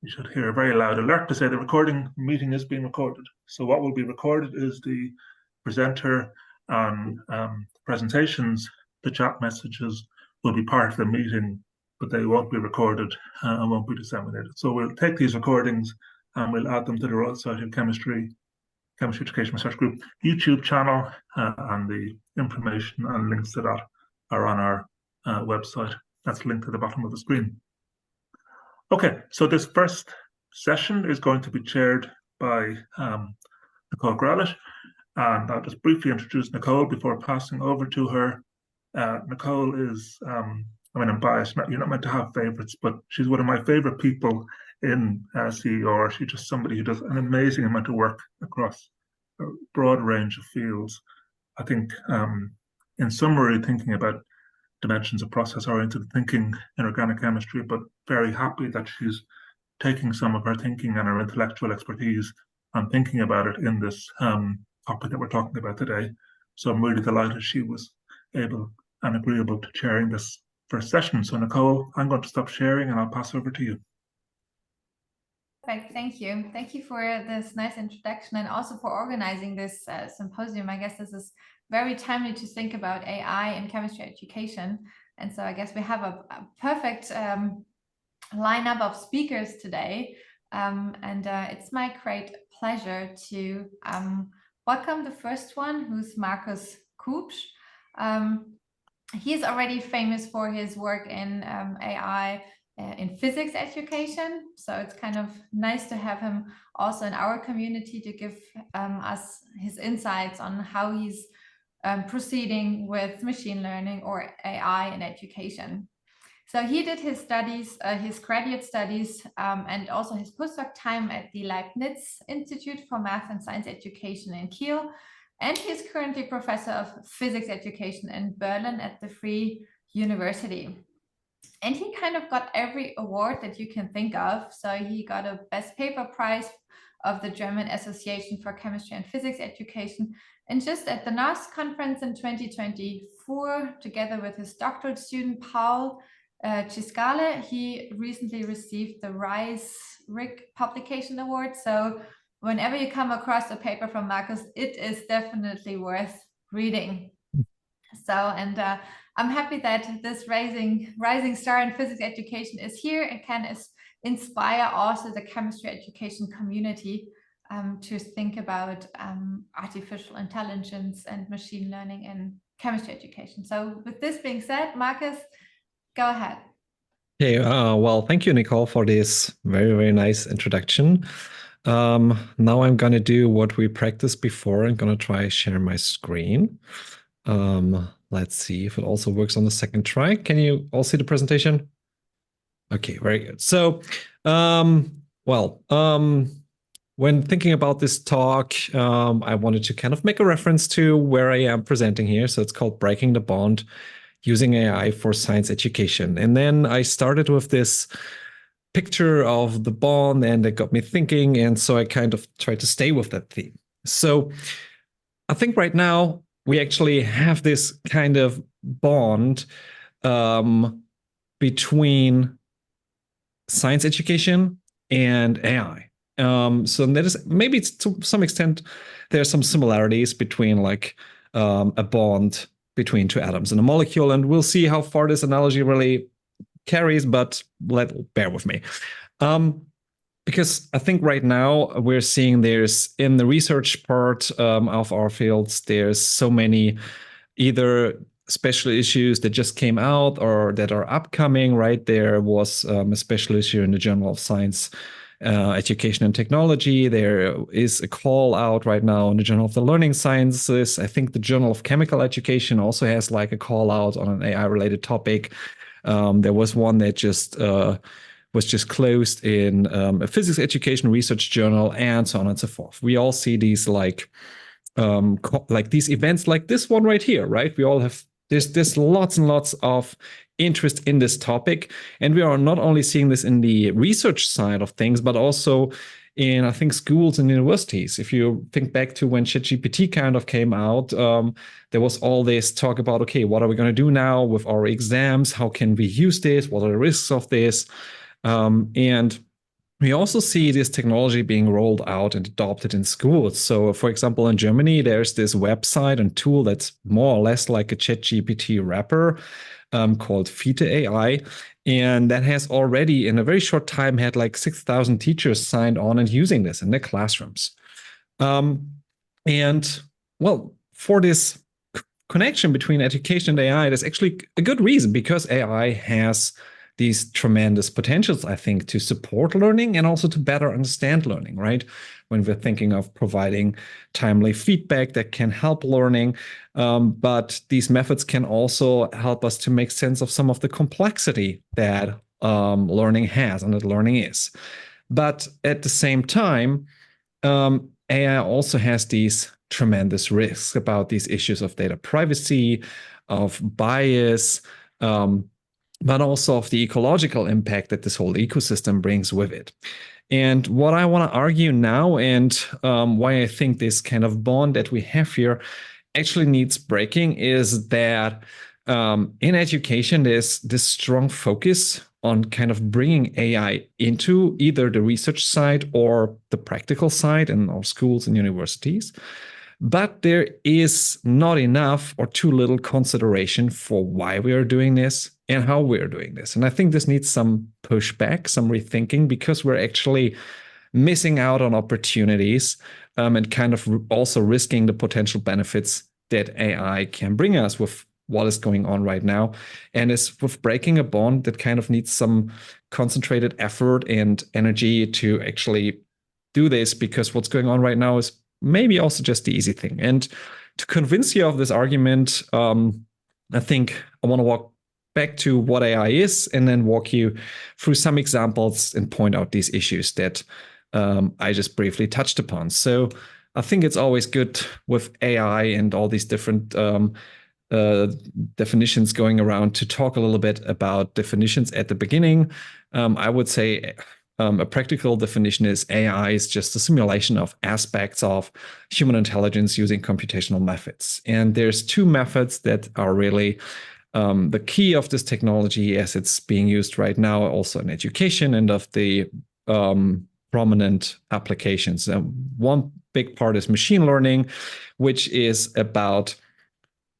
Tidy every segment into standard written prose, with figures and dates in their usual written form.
You should hear a very loud alert to say the recording meeting is being recorded. So what will be recorded is the presenter and presentations. The chat messages will be part of the meeting, but they won't be recorded and won't be disseminated. So we'll take these recordings and we'll add them to the Royal Society of Chemistry Education Research Group YouTube channel, and the information and links to that are on our website. That's linked to the bottom of the screen. Okay, so this first session is going to be chaired by Nicole Grallett, and I'll just briefly introduce Nicole before passing over to her. Nicole is, I mean, I'm biased, you're not meant to have favorites, but she's one of my favorite people in CEO. She's just somebody who does an amazing amount of work across a broad range of fields. I think, in summary, thinking about dimensions of process-oriented thinking in organic chemistry, but very happy that she's taking some of her thinking and her intellectual expertise and thinking about it in this topic that we're talking about today. So I'm really delighted she was able and agreeable to chairing this first session. So Nicole, I'm going to stop sharing and I'll pass over to you. Perfect, thank you. Thank you for this nice introduction and also for organizing this symposium. I guess this is very timely to think about AI in chemistry education. And so I guess we have a perfect lineup of speakers today. It's my great pleasure to welcome the first one, who's Markus Kubsch. He's already famous for his work in AI in physics education. So it's kind of nice to have him also in our community to give us his insights on how he's proceeding with machine learning or AI in education. So he did his studies, his graduate studies, and also his postdoc time at the Leibniz Institute for Math and Science Education in Kiel. And he's currently professor of physics education in Berlin at the Free University. And he kind of got every award that you can think of. So he got a Best Paper Prize of the German Association for Chemistry and Physics Education. And just at the NAS conference in 2024, together with his doctoral student, Paul Ciscale, he recently received the Rice-Rick Publication Award. So whenever you come across a paper from Markus, it is definitely worth reading. So, and I'm happy that this rising star in physics education is here and can inspire also the chemistry education community to think about artificial intelligence and machine learning in chemistry education. So with this being said, Markus, go ahead. Okay, well, thank you, Nicole, for this very, very nice introduction. Now I'm going to do what we practiced before. I'm going to try share my screen. Let's see if it also works on the second try. Can you all see the presentation? Okay, very good. So, when thinking about this talk, I wanted to kind of make a reference to where I am presenting here. So it's called Breaking the Bond Using AI for Science Education. And then I started with this picture of the bond and it got me thinking. And so I kind of tried to stay with that theme. So I think right now we actually have this kind of bond between science education and AI. So that is maybe to some extent there are some similarities between like a bond between two atoms in a molecule, and we'll see how far this analogy really carries, but bear with me. Because I think right now we're seeing there's in the research part of our fields, there's so many either special issues that just came out or that are upcoming, right? There was a special issue in the Journal of Science, Education and Technology. There is a call out right now in the Journal of the Learning Sciences. I think the Journal of Chemical Education also has like a call out on an AI related topic. There was one that just was just closed in a physics education research journal, and so on and so forth. We all see these like these events like this one right here, right? We all have there's lots and lots of interest in this topic, and we are not only seeing this in the research side of things, but also in, I think, schools and universities. If you think back to when ChatGPT kind of came out, there was all this talk about, okay, what are we going to do now with our exams? How can we use this? What are the risks of this? And we also see this technology being rolled out and adopted in schools. So, for example, in Germany, there's this website and tool that's more or less like a ChatGPT wrapper called Fite AI. And that has already, in a very short time, had like 6,000 teachers signed on and using this in their classrooms. And well, for this connection between education and AI, there's actually a good reason, because AI has these tremendous potentials, I think, to support learning and also to better understand learning, right? When we're thinking of providing timely feedback that can help learning. But these methods can also help us to make sense of some of the complexity that learning has and that learning is. But at the same time, AI also has these tremendous risks about these issues of data privacy, of bias, but also of the ecological impact that this whole ecosystem brings with it. And what I want to argue now, and why I think this kind of bond that we have here actually needs breaking, is that in education, there's this strong focus on kind of bringing AI into either the research side or the practical side in our schools and universities. But there is not enough or too little consideration for why we are doing this and how we are doing this. And I think this needs some pushback, some rethinking, because we're actually missing out on opportunities and kind of also risking the potential benefits that AI can bring us with what is going on right now. And is with breaking a bond that kind of needs some concentrated effort and energy to actually do this, because what's going on right now is maybe also just the easy thing. And to convince you of this argument, I think I want to walk back to what AI is and then walk you through some examples and point out these issues that I just briefly touched upon. So I think it's always good with AI and all these different definitions going around to talk a little bit about definitions at the beginning. I would say a practical definition is AI is just a simulation of aspects of human intelligence using computational methods. And there's two methods that are really the key of this technology as it's being used right now, also in education, and of the prominent applications. One big part is machine learning, which is about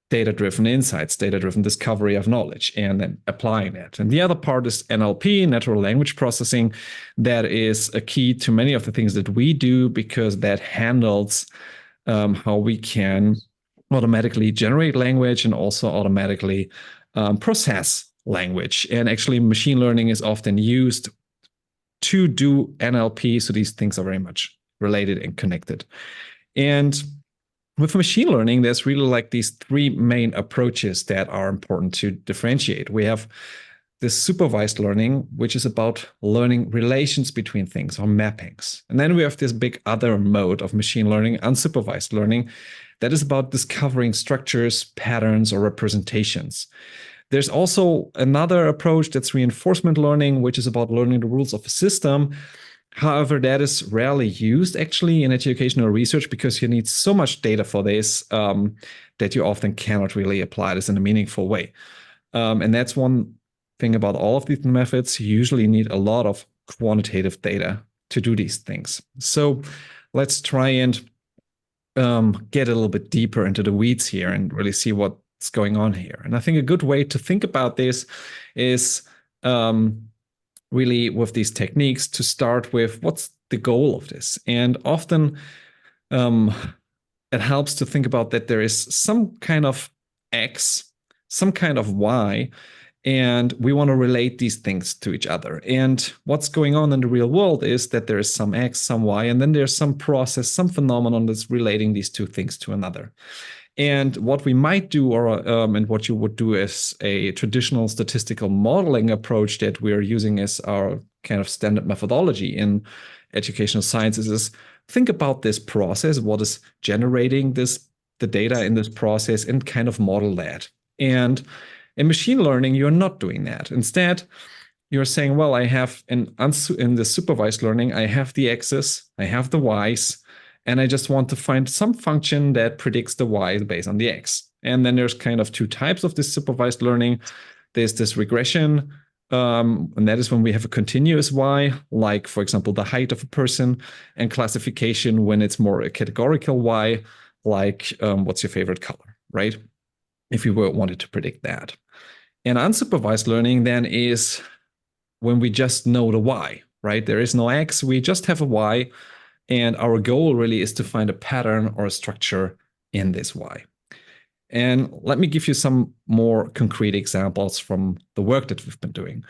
data-driven insights, data-driven discovery of knowledge, and then applying that. And the other part is NLP, natural language processing. That is a key to many of the things that we do, because that handles how we can automatically generate language and also automatically process language. And actually, machine learning is often used to do NLP. So these things are very much related and connected. And with machine learning, there's really like these three main approaches that are important to differentiate. We have this supervised learning, which is about learning relations between things, or mappings. And then we have this big other mode of machine learning, unsupervised learning, that is about discovering structures, patterns, or representations. There's also another approach that's reinforcement learning, which is about learning the rules of a system. However, that is rarely used actually in educational research, because you need so much data for this that you often cannot really apply this in a meaningful way. And that's one thing about all of these methods. You usually need a lot of quantitative data to do these things. So let's try and get a little bit deeper into the weeds here and really see what's going on here. And I think a good way to think about this is really with these techniques to start with what's the goal of this. And often it helps to think about that there is some kind of X, some kind of Y, and we want to relate these things to each other. And what's going on in the real world is that there is some X, some Y, and then there's some process, some phenomenon that's relating these two things to another. And what we might do, or and what you would do as a traditional statistical modeling approach that we're using as our kind of standard methodology in educational sciences, is think about this process, what is generating the data in this process, and kind of model that. And in machine learning, you're not doing that. Instead, you're saying, well, I have in the supervised learning, I have the X's, I have the Y's, and I just want to find some function that predicts the Y based on the X. And then there's kind of two types of this supervised learning. There's this regression And that is when we have a continuous Y, like, for example, the height of a person, and classification when it's more a categorical Y, like what's your favorite color, right? If you wanted to predict that. And unsupervised learning then is when we just know the Y, right? There is no X, we just have a Y, and our goal really is to find a pattern or a structure in this Y. And let me give you some more concrete examples from the work that we've been doing.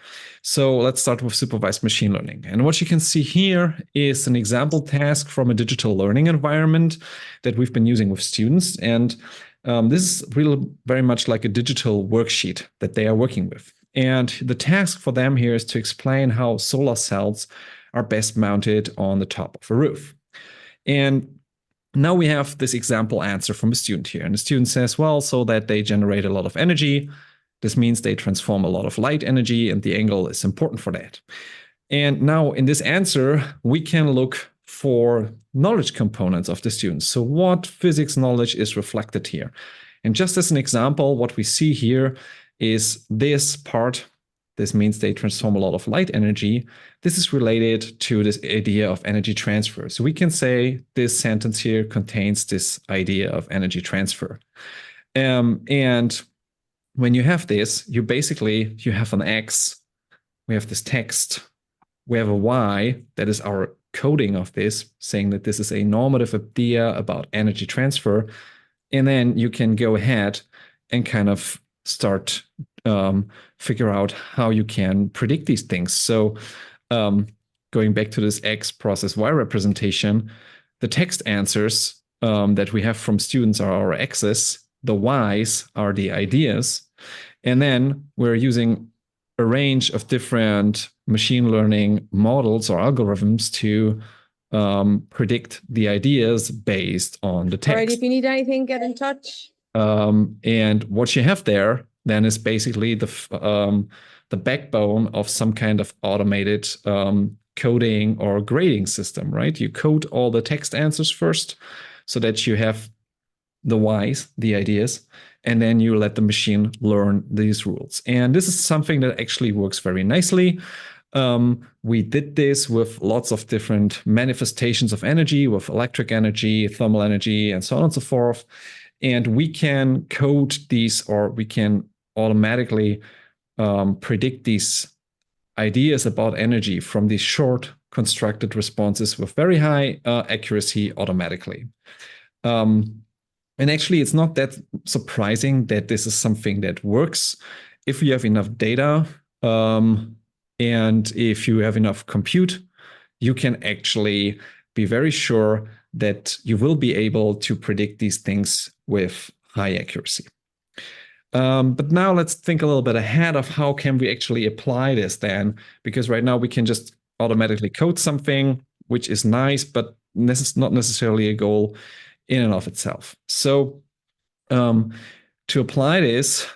So let's start with supervised machine learning. And what you can see here is an example task from a digital learning environment that we've been using with students. And this is really very much like a digital worksheet that they are working with. And the task for them here is to explain how solar cells are best mounted on the top of a roof. And now we have this example answer from a student here. And the student says, well, so that they generate a lot of energy. This means they transform a lot of light energy, and the angle is important for that. And now in this answer, we can look for knowledge components of the students. So what physics knowledge is reflected here? And just as an example, what we see here is this part. This means they transform a lot of light energy. This is related to this idea of energy transfer. So we can say this sentence here contains this idea of energy transfer. And when you have this, you have an X, we have this text, we have a Y, that is our coding of this, saying that this is a normative idea about energy transfer. And then you can go ahead and kind of start figure out how you can predict these things. So going back to this X process Y representation, the text answers that we have from students are our X's, the Y's are the ideas, and then we're using a range of different machine learning models or algorithms to predict the ideas based on the text. All right, if you need anything, get in touch. And what you have there then is basically the backbone of some kind of automated coding or grading system, right? You code all the text answers first so that you have the Y's, the ideas, and then you let the machine learn these rules. And this is something that actually works very nicely. We did this with lots of different manifestations of energy, with electric energy, thermal energy, and so on and so forth. And we can code these, or we can automatically predict these ideas about energy from these short constructed responses with very high accuracy automatically. And actually, it's not that surprising that this is something that works if you have enough data and if you have enough compute. You can actually be very sure that you will be able to predict these things with high accuracy. But now let's think a little bit ahead of how can we actually apply this then, because right now we can just automatically code something, which is nice, but this is not necessarily a goal in and of itself. So to apply this,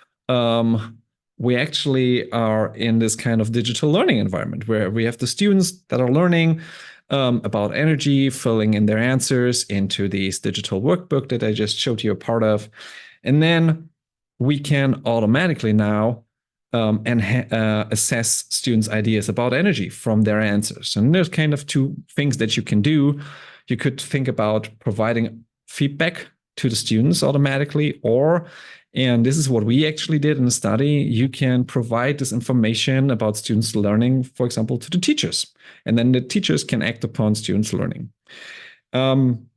we actually are in this kind of digital learning environment where we have the students that are learning about energy, filling in their answers into this digital workbook that I just showed you a part of. And then we can automatically now assess students' ideas about energy from their answers. And there's kind of two things that you can do. You could think about providing feedback to the students automatically, and this is what we actually did in the study, you can provide this information about students' learning, for example, to the teachers. And then the teachers can act upon students' learning. And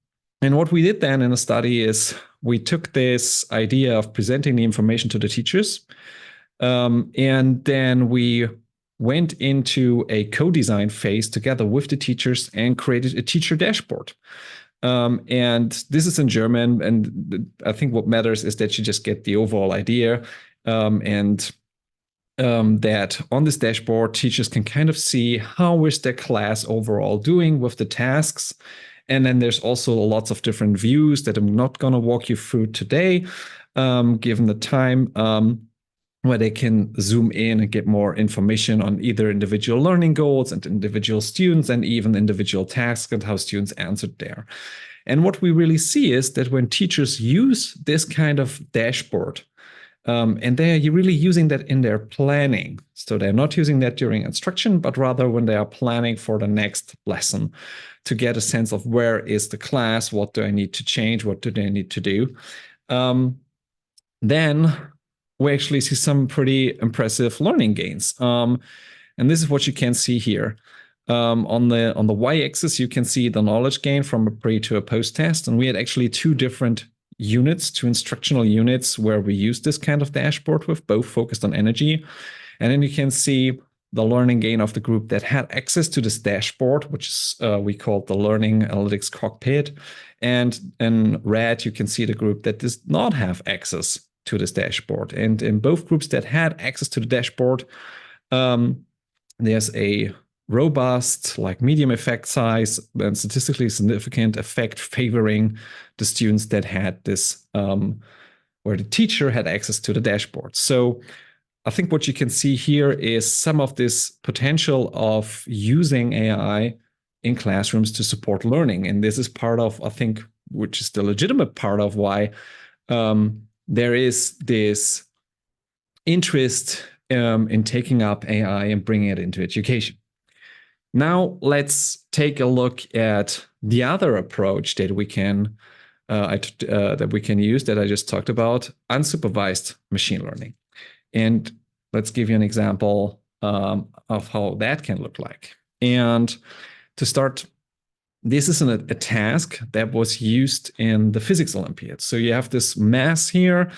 what we did then in the study is we took this idea of presenting the information to the teachers, and then we went into a co-design phase together with the teachers and created a teacher dashboard. And this is in German, and I think what matters is that you just get the overall idea, and that on this dashboard, teachers can kind of see how is their class overall doing with the tasks. And then there's also lots of different views that I'm not going to walk you through today, given the time, where they can zoom in and get more information on either individual learning goals and individual students and even individual tasks and how students answered there. And what we really see is that when teachers use this kind of dashboard, And they're really using that in their planning. So they're not using that during instruction, but rather when they are planning for the next lesson to get a sense of where is the class, what do I need to change, what do they need to do. Then we actually see some pretty impressive learning gains. And this is what you can see here. On the y-axis, you can see the knowledge gain from a pre to a post test. And we had actually two different units, two instructional units where we used this kind of dashboard with, both focused on energy. And then you can see the learning gain of the group that had access to this dashboard, which is we call the learning analytics cockpit. And in red, you can see the group that does not have access to this dashboard. And in both groups that had access to the dashboard, there's a robust, like medium effect size and statistically significant effect favoring the students that had this, where the teacher had access to the dashboard. So I think what you can see here is some of this potential of using AI in classrooms to support learning. And this is part of, I think, which is the legitimate part of why there is this interest in taking up AI and bringing it into education. Now let's take a look at the other approach that we can use that I just talked about, unsupervised machine learning. And let's give you an example of how that can look like. And to start, this is a task that was used in the physics Olympiad. So you have this mass here,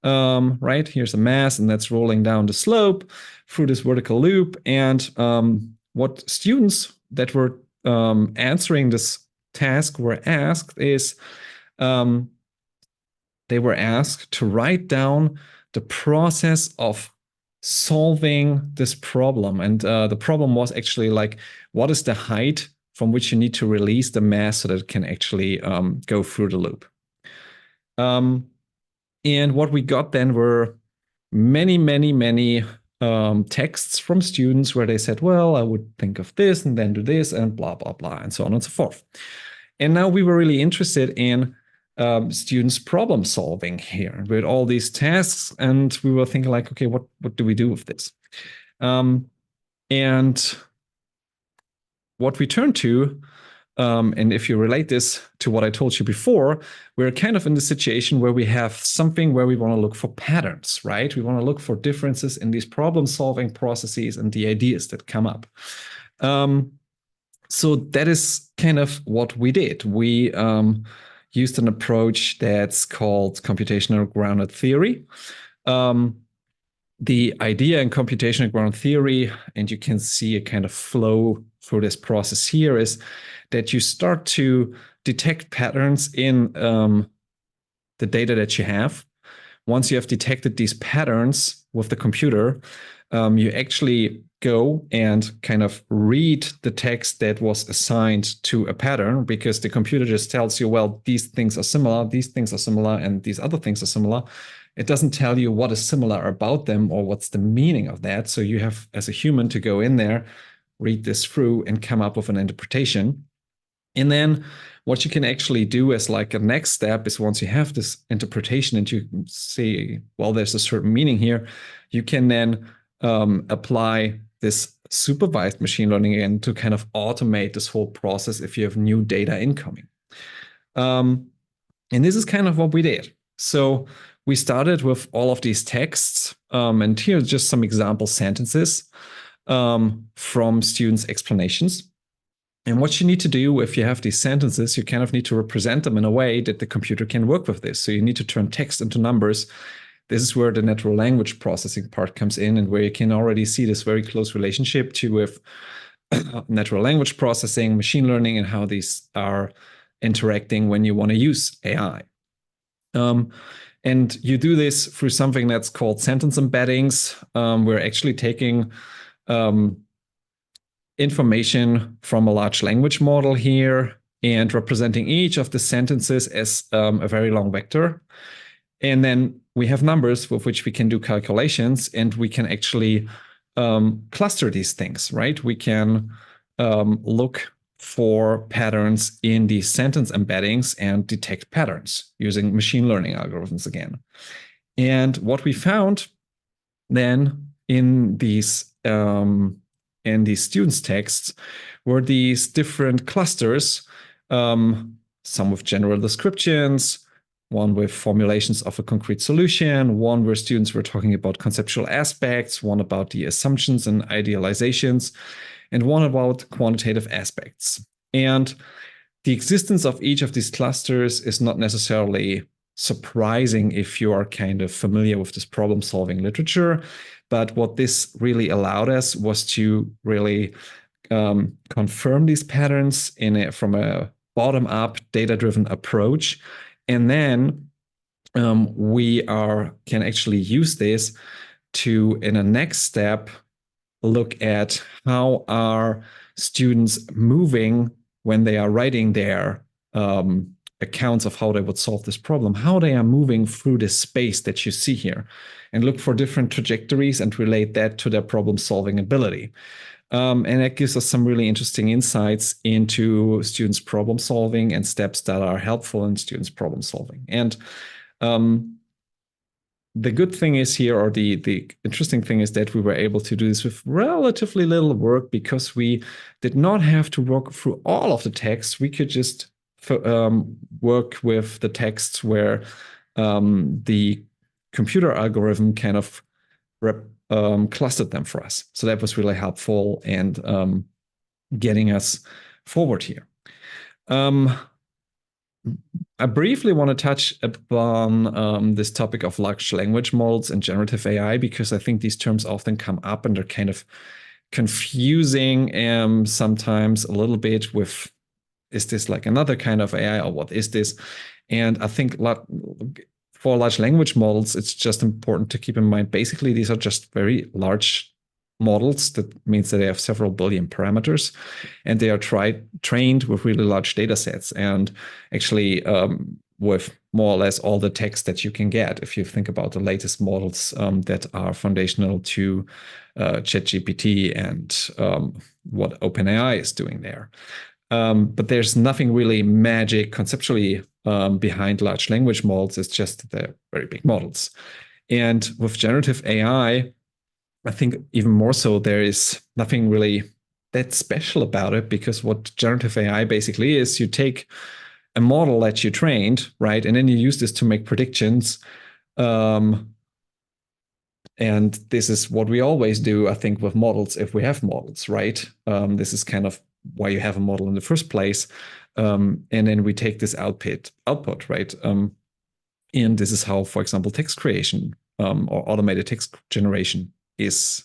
right? Here's a mass, and that's rolling down the slope through this vertical loop. And what students that were answering this task were asked is, they were asked to write down the process of solving this problem. And the problem was actually like, what is the height from which you need to release the mass so that it can actually go through the loop? And what we got then were many texts from students where they said, well, I would think of this and then do this and blah, blah, blah, and so on and so forth. And now we were really interested in students problem solving here with all these tasks. And we were thinking like, okay, what do we do with this? And what we turned to, and if you relate this to what I told you before, we're kind of in the situation where we have something where we want to look for patterns, right? We want to look for differences in these problem-solving processes and the ideas that come up. So that is kind of what we did. We used an approach that's called computational grounded theory. The idea in computational grounded theory, and you can see a kind of flow through this process here, is that you start to detect patterns in the data that you have. Once you have detected these patterns with the computer, you actually go and kind of read the text that was assigned to a pattern, because the computer just tells you, well, these things are similar, these things are similar, and these other things are similar. It doesn't tell you what is similar about them or what's the meaning of that. So you have, as a human, to go in there, read this through, and come up with an interpretation. And then what you can actually do as like a next step is, once you have this interpretation and you see, well, there's a certain meaning here, you can then apply this supervised machine learning again to kind of automate this whole process if you have new data incoming. And this is kind of what we did. So we started with all of these texts, and here are just some example sentences from students' explanations. And what you need to do if you have these sentences, you kind of need to represent them in a way that the computer can work with this. So you need to turn text into numbers. This is where the natural language processing part comes in, and where you can already see this very close relationship to with natural language processing, machine learning, and how these are interacting when you want to use AI. And you do this through something that's called sentence embeddings. We're actually taking information from a large language model here and representing each of the sentences as a very long vector. And then we have numbers with which we can do calculations, and we can actually cluster these things, right? We can look for patterns in these sentence embeddings and detect patterns using machine learning algorithms again. And what we found then in these students' texts were these different clusters, some with general descriptions, one with formulations of a concrete solution, one where students were talking about conceptual aspects, one about the assumptions and idealizations, and one about quantitative aspects. And the existence of each of these clusters is not necessarily surprising if you are kind of familiar with this problem-solving literature. But what this really allowed us was to really confirm these patterns from a bottom-up, data-driven approach. And then we can actually use this to, in a next step, look at how are students moving when they are writing their accounts of how they would solve this problem, how they are moving through this space that you see here, and look for different trajectories and relate that to their problem-solving ability. And that gives us some really interesting insights into students' problem solving and steps that are helpful in students' problem solving. And the good thing is here, or the interesting thing is that we were able to do this with relatively little work because we did not have to work through all of the text. We could just work with the texts where the computer algorithm kind of clustered them for us. So that was really helpful and getting us forward here. I briefly want to touch upon this topic of large language models and generative AI, because I think these terms often come up and they're kind of confusing sometimes a little bit with, is this like another kind of AI or what is this? And I think for large language models, it's just important to keep in mind, basically, these are just very large models. That means that they have several billion parameters, and they are trained with really large data sets, and actually with more or less all the text that you can get. If you think about the latest models that are foundational to ChatGPT and what OpenAI is doing there. But there's nothing really magic conceptually behind large language models. It's just they're very big models. And with generative AI, I think even more so, there is nothing really that special about it, because what generative AI basically is, you take a model that you trained, right, and then you use this to make predictions. And this is what we always do, I think, with models, if we have models, right? This is kind of why you have a model in the first place. And then we take this output, right? And this is how, for example, text creation or automated text generation is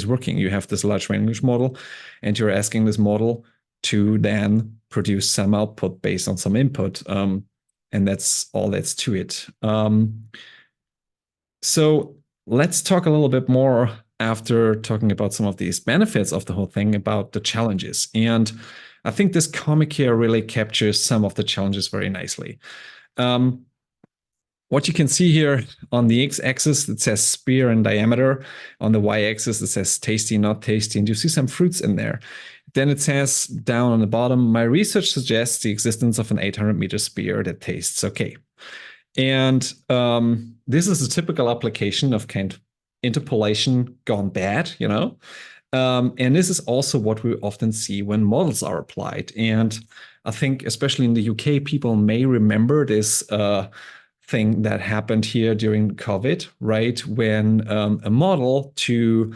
working. You have this large language model, and you're asking this model to then produce some output based on some input, and that's all that's to it. So let's talk a little bit more, after talking about some of these benefits of the whole thing, about the challenges. And I think this comic here really captures some of the challenges very nicely. What you can see here on the x-axis, it says sphere in diameter. On the y-axis, it says tasty, not tasty, and you see some fruits in there. Then it says down on the bottom, my research suggests the existence of an 800-meter sphere that tastes okay. And this is a typical application of kind of interpolation gone bad, you know? And this is also what we often see when models are applied. And I think, especially in the UK, people may remember this thing that happened here during COVID, right? When a model to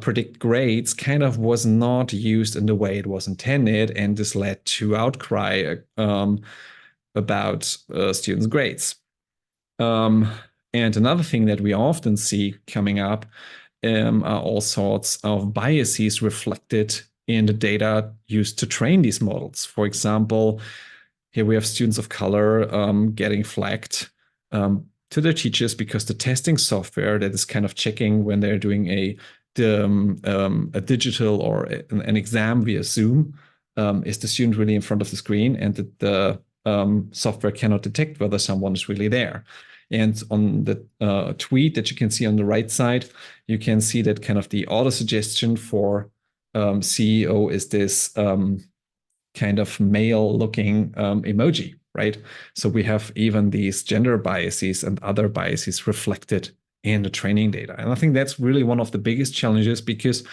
predict grades kind of was not used in the way it was intended, and this led to outcry about students' grades. And another thing that we often see coming up are all sorts of biases reflected in the data used to train these models. For example, here we have students of color getting flagged to their teachers because the testing software that is kind of checking when they're doing a digital or an exam via Zoom, is the student really in front of the screen, and the software cannot detect whether someone is really there. And on the tweet that you can see on the right side, you can see that kind of the auto suggestion for CEO is this kind of male looking emoji, right? So we have even these gender biases and other biases reflected in the training data. And I think that's really one of the biggest challenges, because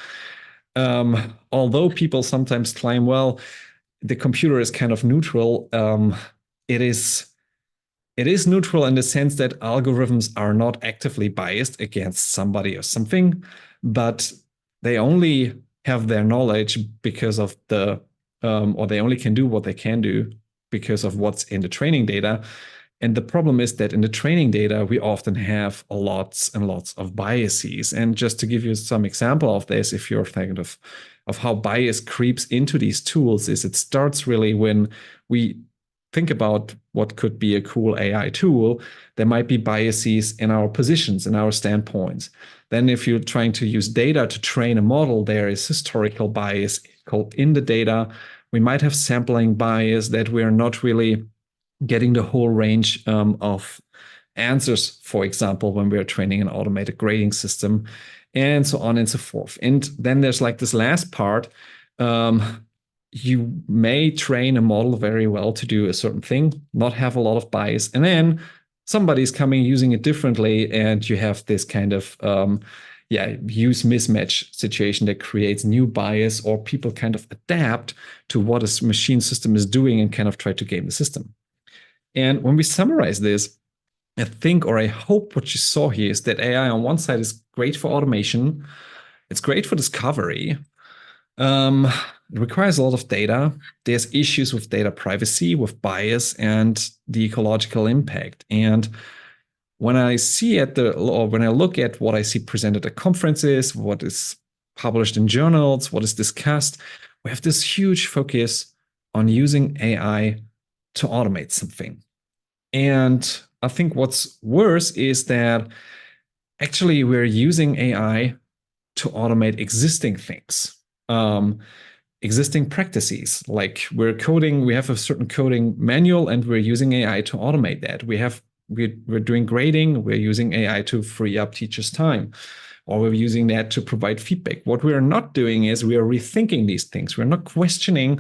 although people sometimes claim, well, the computer is kind of neutral, it is neutral in the sense that algorithms are not actively biased against somebody or something, but they only have their knowledge because of or they only can do what they can do because of what's in the training data. And the problem is that in the training data, we often have lots and lots of biases. And just to give you some example of this, if you're thinking of how bias creeps into these tools, is it starts really when we think about what could be a cool AI tool. There might be biases in our positions, in our standpoints. Then if you're trying to use data to train a model, there is historical bias called in the data. We might have sampling bias, that we're not really getting the whole range of answers, for example, when we're training an automated grading system, and so on and so forth. And then there's like this last part. You may train a model very well to do a certain thing, not have a lot of bias, and then somebody's coming using it differently, and you have this kind of use mismatch situation that creates new bias, or people kind of adapt to what a machine system is doing and kind of try to game the system. And when we summarize this, I think, or I hope what you saw here is that AI on one side is great for automation. It's great for discovery. It requires a lot of data. There's issues with data privacy, with bias, and the ecological impact. And when I when I look at what I see presented at conferences, what is published in journals, what is discussed, we have this huge focus on using AI to automate something. And I think what's worse is that actually we're using AI to automate existing things, existing practices. Like we have a certain coding manual, and we're using AI to automate that. We're doing grading, we're using AI to free up teachers' time, or we're using that to provide feedback. What we're not doing is we are rethinking these things. We're not questioning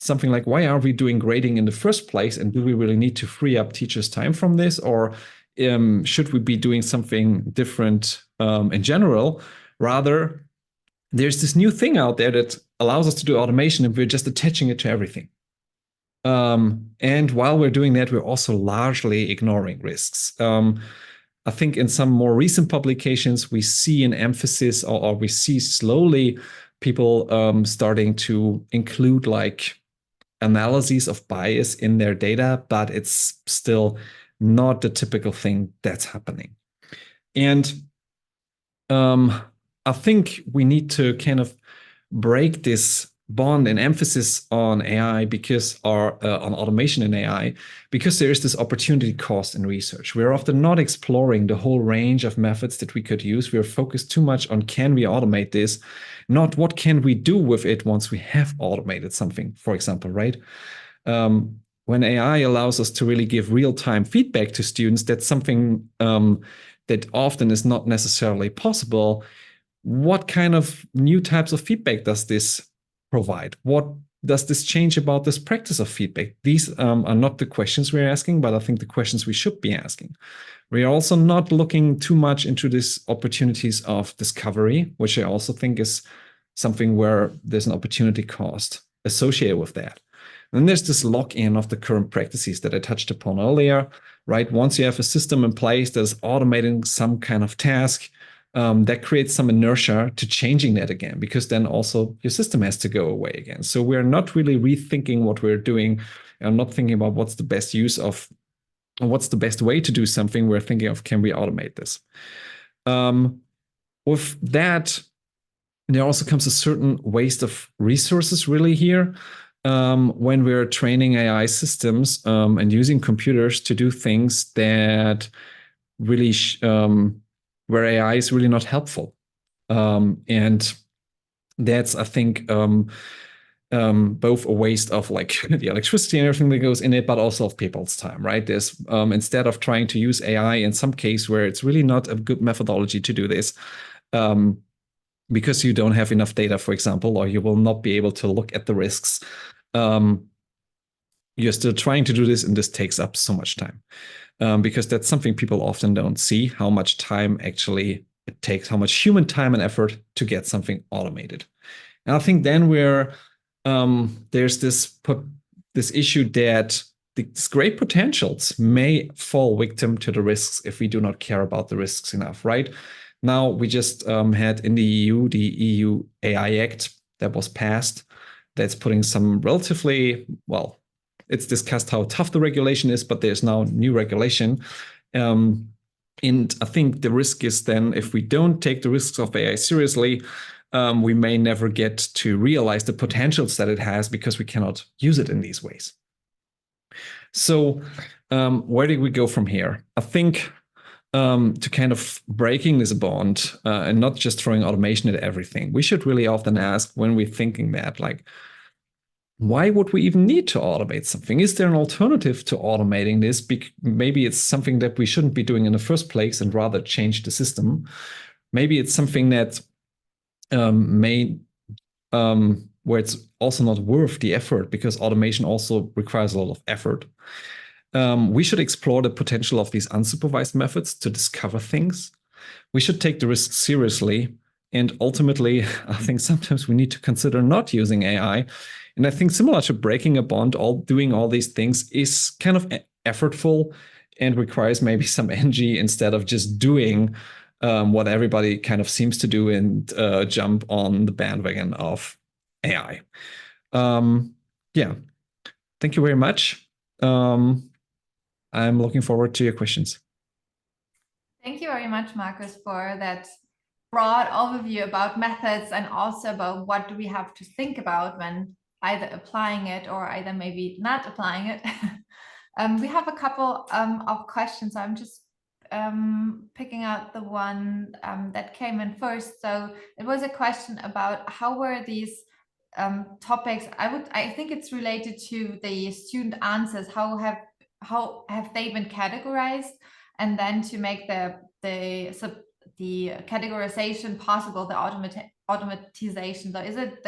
something like, why are we doing grading in the first place? And do we really need to free up teachers' time from this? Or should we be doing something different in general? Rather, there's this new thing out there that allows us to do automation, and we're just attaching it to everything. And while we're doing that, we're also largely ignoring risks. I think in some more recent publications, we see an emphasis, or we see slowly people starting to include like analyses of bias in their data, but it's still not the typical thing that's happening. And I think we need to kind of break this bond and emphasis on AI on automation in AI, because there is this opportunity cost in research. We're often not exploring the whole range of methods that we could use. We're focused too much on, can we automate this? Not what can we do with it once we have automated something, for example, right? When AI allows us to really give real-time feedback to students, that's something that often is not necessarily possible. What kind of new types of feedback does this provide? What does this change about this practice of feedback? These are not the questions we're asking, but I think the questions we should be asking. We are also not looking too much into these opportunities of discovery, which I also think is something where there's an opportunity cost associated with that. And then there's this lock-in of the current practices that I touched upon earlier, right? Once you have a system in place that's automating some kind of task, that creates some inertia to changing that again, because then also your system has to go away again. So we're not really rethinking what we're doing, and not thinking about what's the best use of, or what's the best way to do something. We're thinking of, can we automate this? With that, there also comes a certain waste of resources really here. When we're training AI systems and using computers to do things that really where AI is really not helpful. And that's, I think, both a waste of like the electricity and everything that goes in it, but also of people's time, right? There's instead of trying to use AI in some case where it's really not a good methodology to do this, because you don't have enough data, for example, or you will not be able to look at the risks. you're still trying to do this, and this takes up so much time. Because that's something people often don't see, how much time actually it takes, how much human time and effort to get something automated. And I think then there's this issue that these great potentials may fall victim to the risks if we do not care about the risks enough, right? Now, we just had in the EU AI Act that was passed, that's putting some relatively, well, it's discussed how tough the regulation is, but there's now new regulation. And I think the risk is then, if we don't take the risks of AI seriously, we may never get to realize the potentials that it has because we cannot use it in these ways. So where do we go from here? I think to kind of breaking this bond and not just throwing automation at everything, we should really often ask, when we're thinking that, like, why would we even need to automate something? Is there an alternative to automating this? Maybe it's something that we shouldn't be doing in the first place and rather change the system. Maybe it's something that where it's also not worth the effort, because automation also requires a lot of effort. We should explore the potential of these unsupervised methods to discover things. We should take the risks seriously. And ultimately, I think sometimes we need to consider not using AI. And I think similar to breaking a bond, doing all these things is kind of effortful and requires maybe some energy instead of just doing what everybody kind of seems to do and jump on the bandwagon of AI. Yeah, thank you very much. I'm looking forward to your questions. Thank you very much, Markus, for that broad overview about methods and also about what do we have to think about when either applying it or either maybe not applying it. We have a couple of questions. So I'm just picking out the one that came in first. So it was a question about how were these topics, I think it's related to the student answers, how have they been categorized, and then to make the categorization possible, the automatization. So is it the